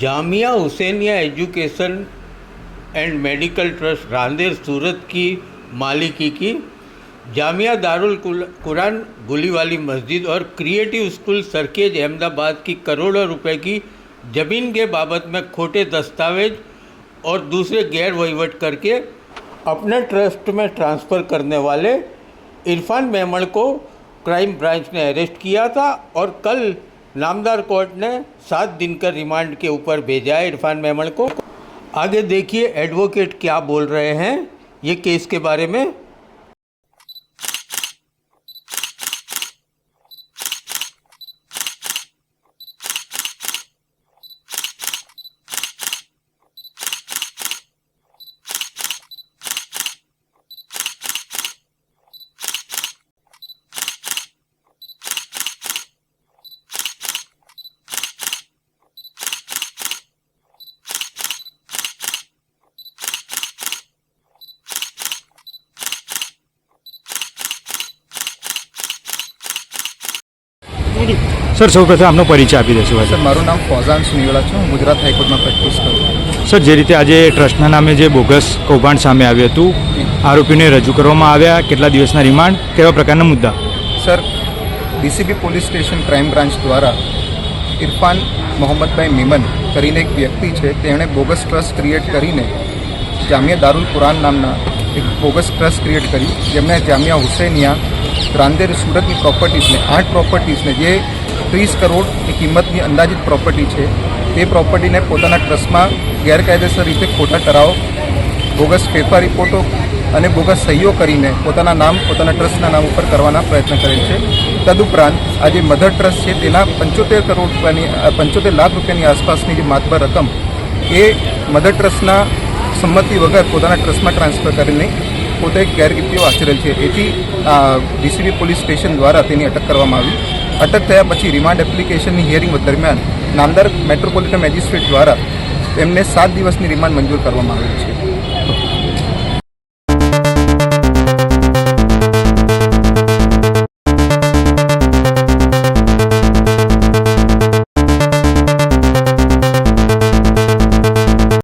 Jamia Husainia education and medical trust Rander Surat की मालिकी की जामिया दारुल कुरान गुलीवाली मस्जिद और क्रिएटिव स्कूल सरखेज अहमदाबाद की करोड़ों रुपए की ज़मीन के बाबत में खोटे दस्तावेज और दूसरे गैर वहीवट करके अपने ट्रस्ट में ट्रांसफ़र करने वाले इरफान मेमन को क्राइम ब्रांच ने अरेस्ट किया था और कल नामदार कोर्ट ने 7 दिन का रिमांड के ऊपर भेजा है इरफान मेमन को। आगे देखिए एडवोकेट क्या बोल रहे हैं ये केस के बारे में। सर સૌ પ્રથમ આપનો પરિચય આપી દેશો સર મારું નામ ફોઝાન સુનિવાલા છે, હું ગુજરાત હાઈકોર્ટમાં પ્રેક્ટિસ કરું છું। સર જે રીતે આજે ટ્રસ્ટના નામે જે બોગસ કૌભાંડ સામે આવ્યું હતું, આરોપીને રજૂ કરવામાં આવ્યા, કેટલા દિવસના રિમાન્ડ, કેવા પ્રકારના મુદ્દા? Sir DCB police station crime branch દ્વારા ઇરફાન મોહમ્મદભાઈ મેમન કરીને એક વ્યક્તિ છે, તેણે બોગસ ટ્રસ્ટ ક્રિએટ કરીને જામિયા દારુલ કુરાન નામના એક બોગસ ટ્રસ્ટ ક્રિએટ કરી, જેમણે જામિયા હુસૈનિયા રાંદેર સુરતની પ્રોપર્ટીઝને 8 પ્રોપર્ટીઝને જે 30 કરોડની કિંમતની અંદાજિત પ્રોપર્ટી છે તે પ્રોપર્ટીને પોતાના ટ્રસ્ટમાં ગેરકાયદેસર રીતે ખોટા ઠરાવ, બોગસ પેપર રિપોર્ટો અને બોગસ સહીઓ કરીને પોતાના ટ્રસ્ટના નામ ઉપર કરવાના પ્રયત્ન કરેલ છે। તદુપરાંત આ જે મધર ટ્રસ્ટ છે તેના 75 લાખ રૂપિયાની આસપાસની જે માતબર રકમ એ મધર ટ્રસ્ટના સંમતિ વગર પોતાના ટ્રસ્ટમાં ટ્રાન્સફર કરીને પોતે ગેરરીતિઓ આચરેલ છે। એથી ડીસીબી પોલીસ સ્ટેશન દ્વારા તેની અટક કરવામાં આવી। અટક થયા પછી રિમાન્ડ એપ્લિકેશનની હિયરિંગ દરમિયાન નામદાર મેટ્રોપોલિટન મેજિસ્ટ્રેટ દ્વારા તેમને 7 દિવસની રિમાન્ડ મંજૂર કરવામાં આવેલ છે।